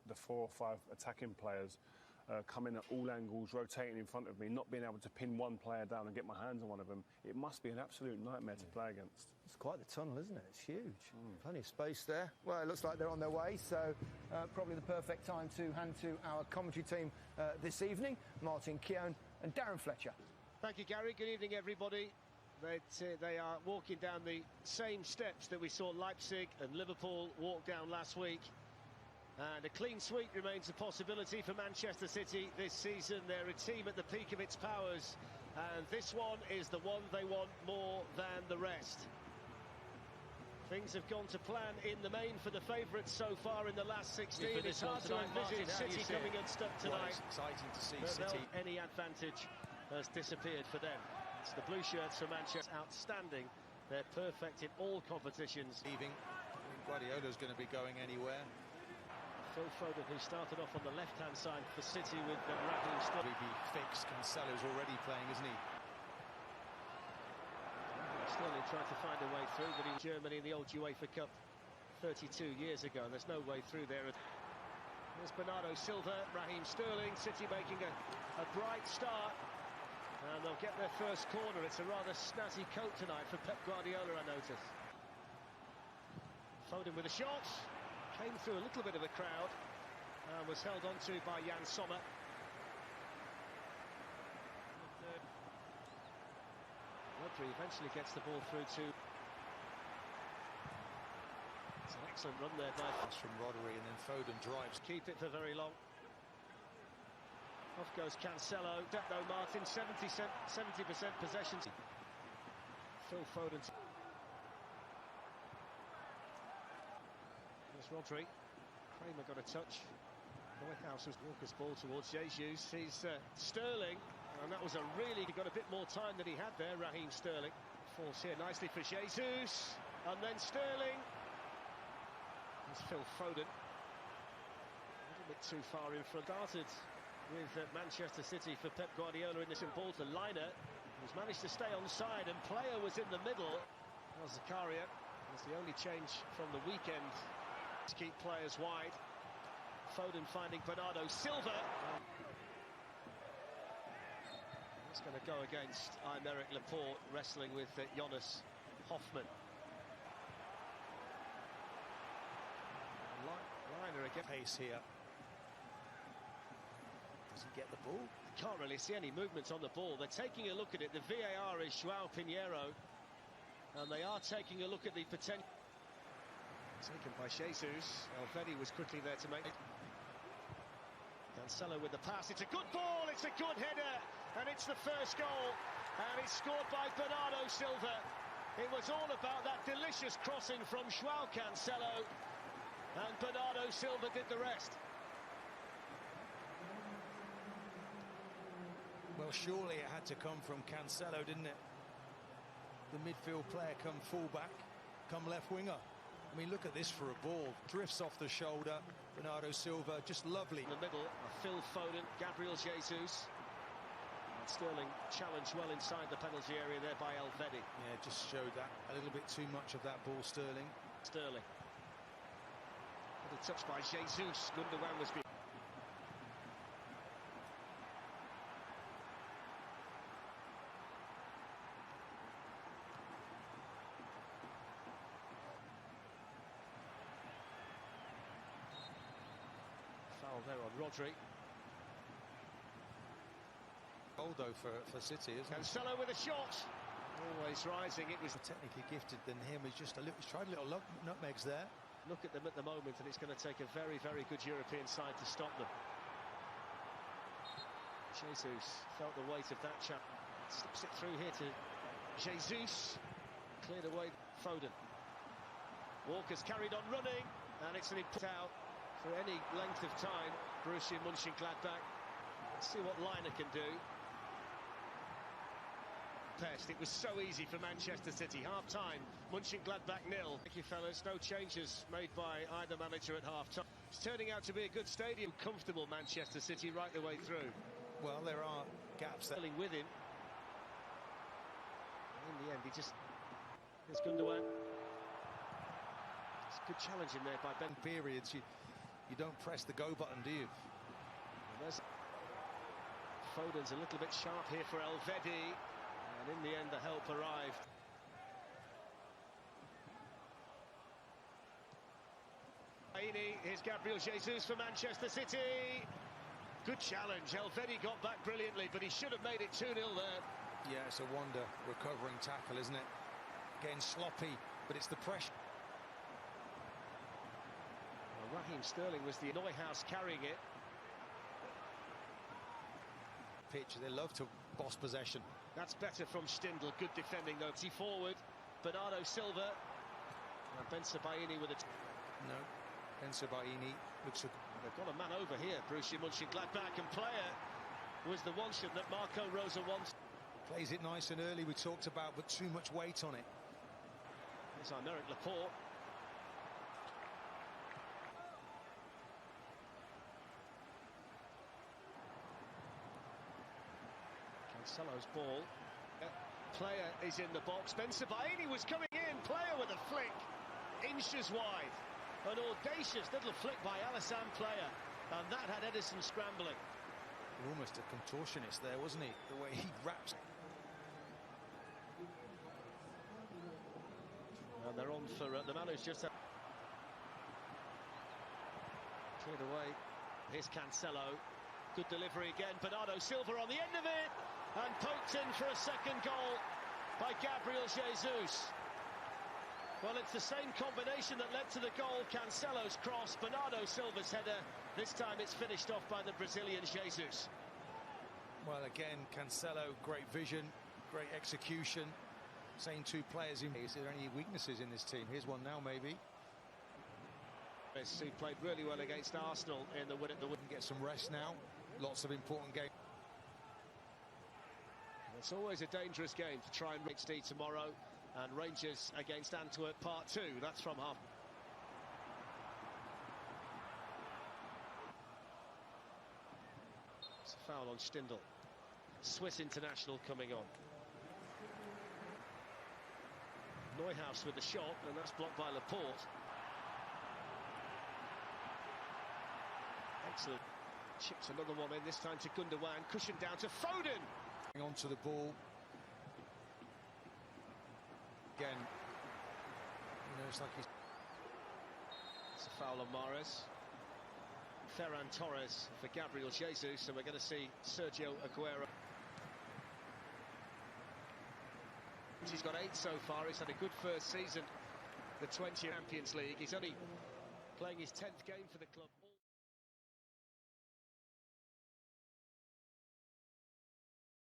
the 4 or 5 attacking players coming at all angles, rotating in front of me, not being able to pin one player down and get my hands on one of them. It must be an absolute nightmare to play against. It's quite the tunnel, isn't it? It's huge. Plenty of space there. Well, it looks like they're on their way, so probably the perfect time to hand to our commentary team this evening, Martin Keown and Darren Fletcher. Thank you, Gary. Good evening, everybody. They are walking down the same steps that we saw Leipzig and Liverpool walk down last week. And a clean sweep remains a possibility for Manchester City this season. They're a team at the peak of its powers, and this one is the one they want more than the rest. Things have gone to plan in the main for the favourites so far in the last 16. It's hard to envisage City coming unstuck tonight. Well, it's exciting to see City. Any advantage has disappeared for them. It's the blue shirts for Manchester, outstanding. They're perfect in all competitions. Leaving, Guardiola's going to be going anywhere. Phil Foden, who started off on the left-hand side for City with Raheem Sterling. Be fixed. Cancelo's already playing, isn't he? Sterling tried to find a way through, but in Germany in the old UEFA Cup 32 years ago. There's no way through there. There's Bernardo Silva, Raheem Sterling. City making a bright start. And they'll get their first corner. It's a rather snazzy coat tonight for Pep Guardiola, I notice. Foden with a shot. Came through a little bit of a crowd and was held on to by Jan Sommer. Rodri eventually gets the ball through to... It's an excellent run there by... Pass from Rodri, and then Foden drives. Keep it for very long. Off goes Cancelo. No, Martin, 70% possession. Phil Foden. There's Rodri. Kramer got a touch. Neuhaus was Walker's ball towards Jesus. He's Sterling, and that was he got a bit more time than he had there, Raheem Sterling. Falls here nicely for Jesus, and then Sterling. There's Phil Foden. A little bit too far in front. Started with Manchester City for Pep Guardiola in this ball to Liner, who's managed to stay on side, and Player was in the middle. That was Zakaria. That's the only change from the weekend to keep players wide. Foden finding Bernardo Silva. It's going to go against Aymeric Laporte, wrestling with Jonas Hoffmann. Liner again. Pace here. Doesn't get the ball. You can't really see any movement on the ball. They're taking a look at it. The VAR is João Pinheiro, and they are taking a look at the potential. Taken by Jesus. Elvedi was quickly there to make it. Cancelo with the pass. It's a good ball. It's a good header. And it's the first goal. And it's scored by Bernardo Silva. It was all about that delicious crossing from João Cancelo. And Bernardo Silva did the rest. Well, surely it had to come from Cancelo, didn't it? The midfield player come full-back, come left winger. I mean, look at this for a ball. Drifts off the shoulder. Bernardo Silva, just lovely. In the middle, Phil Foden, Gabriel Jesus. And Sterling challenged well inside the penalty area there by Elvedi. Yeah, just showed that a little bit too much of that ball, Sterling. Sterling. Good touch by Jesus. Gundogan was being... Foul there on Rodri. Goal though for City, isn't it? Cancelo with a shot. Always rising. It was more technically gifted than him. He's just he's tried a little nutmegs there. Look at them at the moment, and it's going to take a very, very good European side to stop them. Jesus felt the weight of that chap. Slips it through here to Jesus. Cleared away Foden. Walker's carried on running, and it's an input out for any length of time. Borussia Monchengladbach. Let's see what Liner can do. It was so easy for Manchester City. Half-time, Monchengladbach 0. Thank you, fellas. No changes made by either manager at half-time. It's turning out to be a good stadium. Comfortable Manchester City right the way through. Well, there are gaps there. With him. In the end, he just... There's Gundogan. It's a good challenge in there by Ben. Periods, You don't press the go button, do you? Foden's a little bit sharp here for Elvedi, and in the end the help arrived. Here's Gabriel Jesus for Manchester City. Good challenge. Elvedi got back brilliantly, but he should have made it 2-0 there. Yeah, it's a wonder. Recovering tackle, isn't it? Getting sloppy, but it's the pressure. Well, Raheem Sterling was the Neuhaus carrying it. Pitch, they love to boss possession. That's better from Stindl. Good defending though. He forward. Bernardo Silva. And Bensebaini with it. No. Bensebaini looks. They've got a man over here. Borussia Monchengladbach, and player was the one shot that Marco Rosa wants. Plays it nice and early. We talked about, but too much weight on it. Here's Aymeric Laporte. Cancelo's ball. Player is in the box. Bensebaini was coming in. Player with a flick. Inches wide. An audacious little flick by Alassane Player. And that had Edison scrambling. Almost a contortionist there, wasn't he? The way he wraps. And they're on for the man who's just cleared away. Here's Cancelo. Good delivery again. Bernardo Silva on the end of it. And poked in for a second goal by Gabriel Jesus. Well, it's the same combination that led to the goal. Cancelo's cross, Bernardo Silva's header. This time it's finished off by the Brazilian Jesus. Well, again, Cancelo, great vision, great execution. Same two players in. Is there any weaknesses in this team? Here's one now, maybe. He played really well against Arsenal in the win at the win. Get some rest now. Lots of important games. It's always a dangerous game to try and reach D tomorrow. And Rangers against Antwerp Part 2. That's from half. It's a foul on Stindl. Swiss international coming on. Neuhaus with the shot, and that's blocked by Laporte. Excellent. Chips another one in, this time to Gundogan. Cushion down to Foden. Onto the ball. Again, it's like he's... It's a foul on Mahrez. Ferran Torres for Gabriel Jesus, and we're going to see Sergio Aguero. He's got 8 so far. He's had a good first season, the 20 Champions League. He's only playing his 10th game for the club.